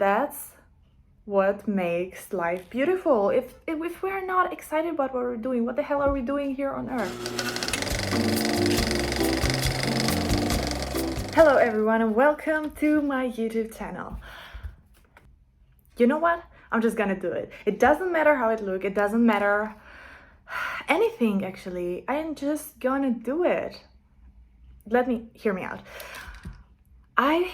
that's what makes life beautiful. If we're not excited about what we're doing, what the hell are we doing here on earth? Hello everyone and welcome to my YouTube channel. You know what? I'm just gonna do it. It doesn't matter how it looks, it doesn't matter anything actually. I am just gonna do it. Hear me out. I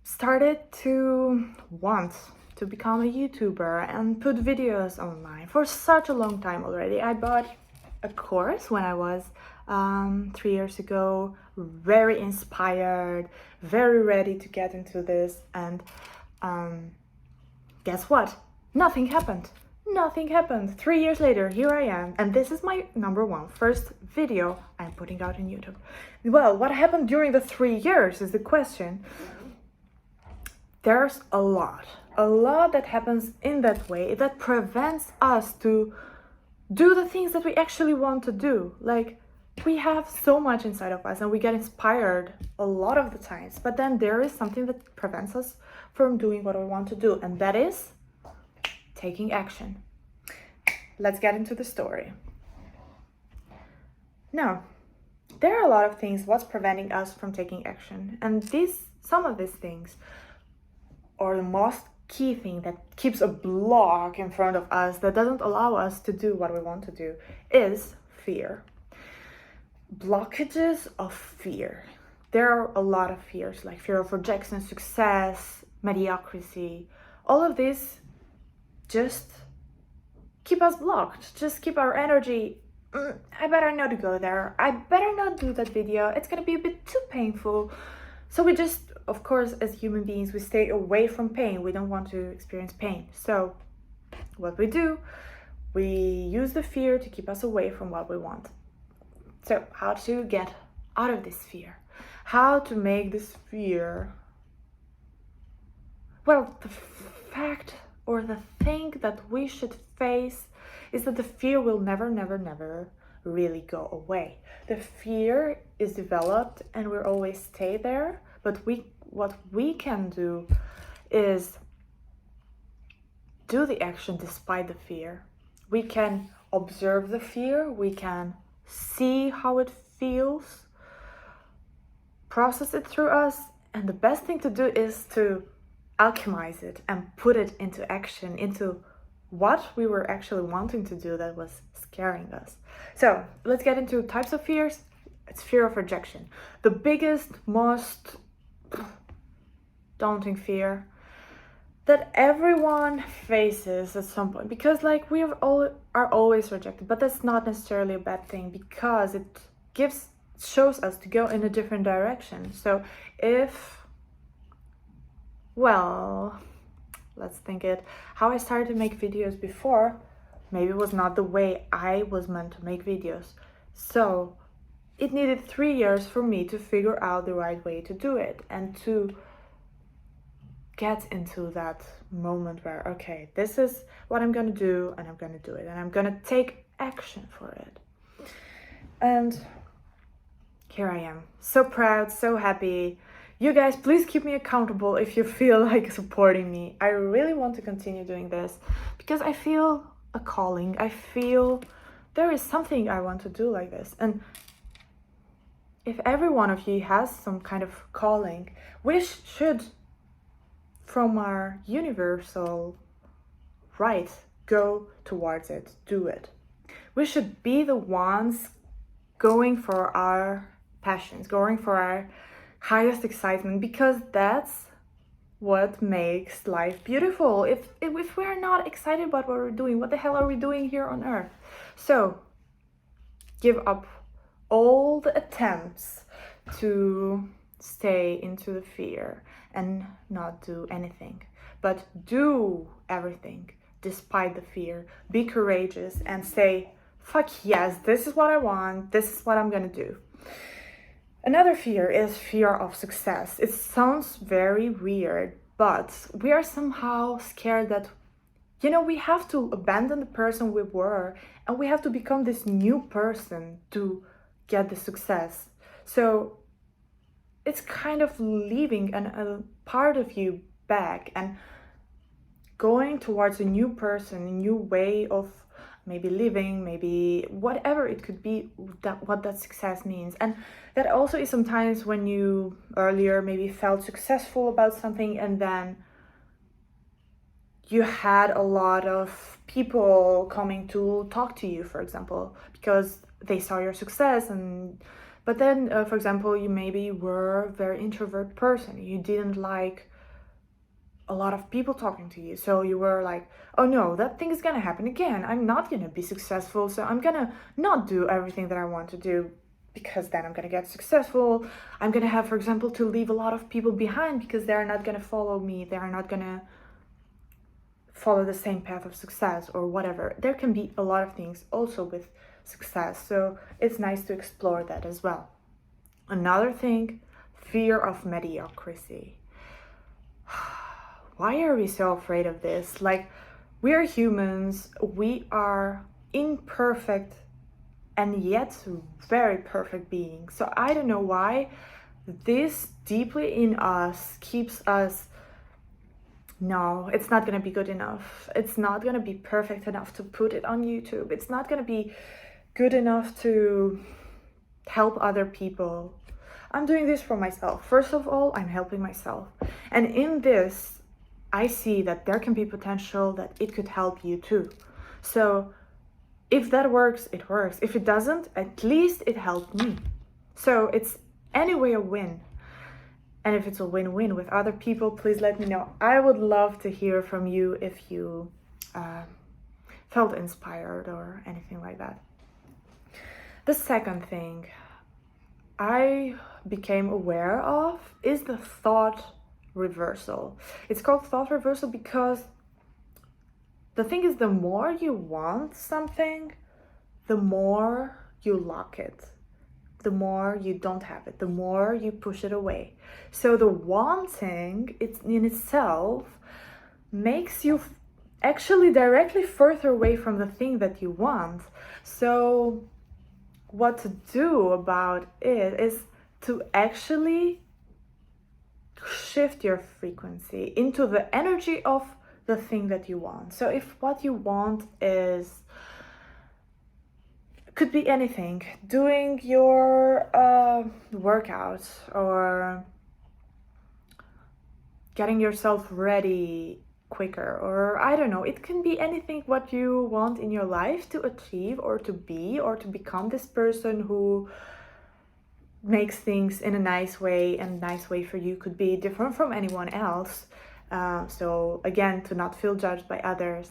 started to want to become a YouTuber and put videos online for such a long time already. I bought a course when I was 3 years ago, very inspired, very ready to get into this, and guess what? Nothing happened. 3 years later, here I am, and this is my first video I'm putting out on YouTube. Well, what happened during the 3 years is the question. There's a lot that happens in that way that prevents us to do the things that we actually want to do. Like, we have so much inside of us and we get inspired a lot of the times, but then there is something that prevents us from doing what we want to do, and that is taking action. Let's get into the story. Now, there are a lot of things what's preventing us from taking action, and some of these things, or the most key thing that keeps a block in front of us that doesn't allow us to do what we want to do, is fear. Blockages of fear. There are a lot of fears, like fear of rejection, success, mediocrity. All of this just keep us blocked, just keep our energy. I better not go there. I better not do that video. It's gonna be a bit too painful. So we just, of course, as human beings, we stay away from pain. We don't want to experience pain. So what we do, we use the fear to keep us away from what we want. So how to get out of this fear? How to make this fear... Well, the fact or the thing that we should face is that the fear will never really go away. The fear is developed and will always stay there, but what we can do is do the action despite the fear. We can observe the fear, we can see how it feels, process it through us, and the best thing to do is to alchemize it and put it into action, into what we were actually wanting to do that was scaring us. So let's get into types of fears. It's fear of rejection, the biggest, most daunting fear that everyone faces at some point, because like we are always rejected, but that's not necessarily a bad thing, because it shows us to go in a different direction. So let's think it. How I started to make videos before maybe was not the way I was meant to make videos. So it needed 3 years for me to figure out the right way to do it and to get into that moment where, okay, this is what I'm gonna do, and I'm gonna do it, and I'm gonna take action for it. And here I am, so proud, so happy. You guys, please keep me accountable if you feel like supporting me. I really want to continue doing this because I feel a calling. I feel there is something I want to do like this. And if every one of you has some kind of calling, we should, from our universal right, go towards it, do it. We should be the ones going for our passions, going for our highest excitement, because that's what makes life beautiful. If we're not excited about what we're doing, what the hell are we doing here on earth? So give up all the attempts to stay into the fear and not do anything, but do everything despite the fear. Be courageous and say, fuck yes, this is what I want, this is what I'm gonna do. Another fear is fear of success. It sounds very weird, but we are somehow scared that, we have to abandon the person we were and we have to become this new person to get the success. So it's kind of leaving a part of you back, and going towards a new person, a new way of maybe living, maybe whatever it could be, what that success means. And that also is sometimes when you earlier maybe felt successful about something, and then you had a lot of people coming to talk to you, for example, because they saw your success. And but then for example, you maybe were a very introvert person, you didn't like a lot of people talking to you, so you were like, oh no, that thing is gonna happen again, I'm not gonna be successful, so I'm gonna not do everything that I want to do, because then I'm gonna get successful. I'm gonna have, for example, to leave a lot of people behind because they're not gonna follow me, they're not gonna follow the same path of success or whatever. There can be a lot of things also with success, so it's nice to explore that as well. Another thing, fear of mediocrity. Why are we so afraid of this? Like, we are humans, we are imperfect and yet very perfect beings. So I don't know why this deeply in us keeps us, no, it's not gonna be good enough. It's not gonna be perfect enough to put it on YouTube. It's not gonna be good enough to help other people. I'm doing this for myself. First of all, I'm helping myself. And in this, I see that there can be potential that it could help you too. So if that works, it works. If it doesn't, at least it helped me. So it's anyway a win. And if it's a win-win with other people, please let me know. I would love to hear from you if you felt inspired or anything like that. The second thing I became aware of is the thought reversal. It's called thought reversal because the thing is, the more you want something, the more you lock it, the more you don't have it, the more you push it away. So the wanting, it's in itself makes you actually directly further away from the thing that you want. So what to do about it is to actually shift your frequency into the energy of the thing that you want. So if what you want is, could be anything, doing your workout or getting yourself ready quicker, or I don't know, it can be anything what you want in your life to achieve or to be or to become this person who makes things in a nice way, and a nice way for you could be different from anyone else. So again, to not feel judged by others.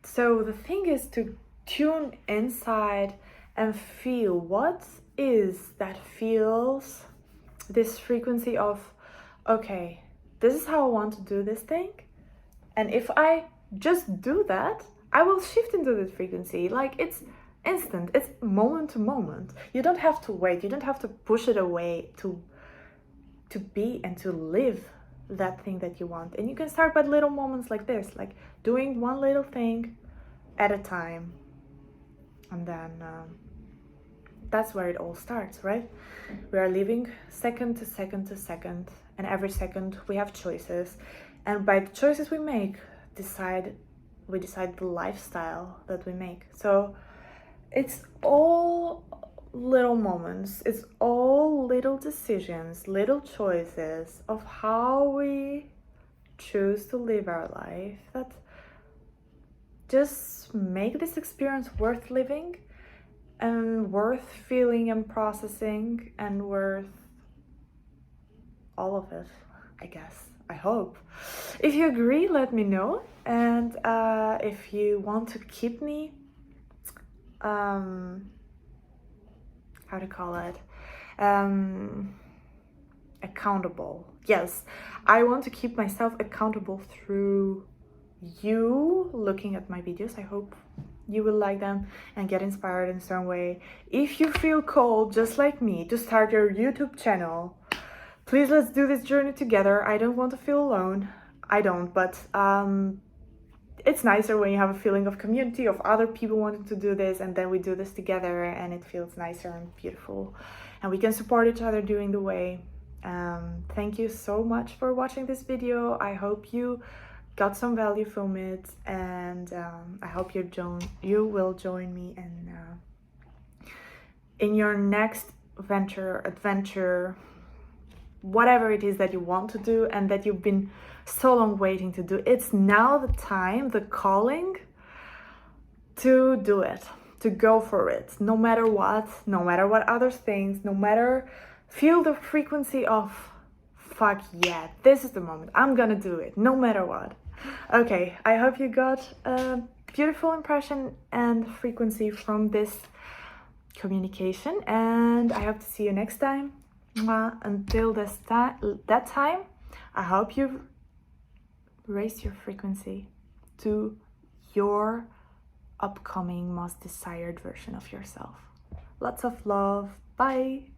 So the thing is to tune inside and feel what is that feels this frequency of, okay, this is how I want to do this thing, and if I just do that, I will shift into this frequency. Like, it's instant, it's moment to moment. You don't have to wait, you don't have to push it away to be and to live that thing that you want. And you can start by little moments like this, like doing one little thing at a time, and then that's where it all starts, right? We are living second to second to second, and every second we have choices, and by the choices we make, we decide the lifestyle that we make. So it's all little moments, it's all little decisions, little choices of how we choose to live our life that just make this experience worth living and worth feeling and processing and worth all of it, I guess. I hope. If you agree, let me know. And if you want to keep me how to call it, accountable. Yes, I want to keep myself accountable through you looking at my videos. I hope you will like them and get inspired in some way. If you feel called, just like me, to start your YouTube channel, please, let's do this journey together. I don't want to feel alone. I don't, but it's nicer when you have a feeling of community, of other people wanting to do this, and then we do this together, and it feels nicer and beautiful, and we can support each other doing the way. Thank you so much for watching this video. I hope you got some value from it, and I hope you will join me in your next adventure, whatever it is that you want to do and that you've been so long waiting to do. It's now the time, the calling to do it, to go for it, no matter what others think, no matter, feel the frequency of fuck yeah, this is the moment, I'm gonna do it, no matter what. Okay, I hope you got a beautiful impression and frequency from this communication, and I hope to see you next time. Until that time, I hope you've raised your frequency to your upcoming most desired version of yourself. Lots of love. Bye.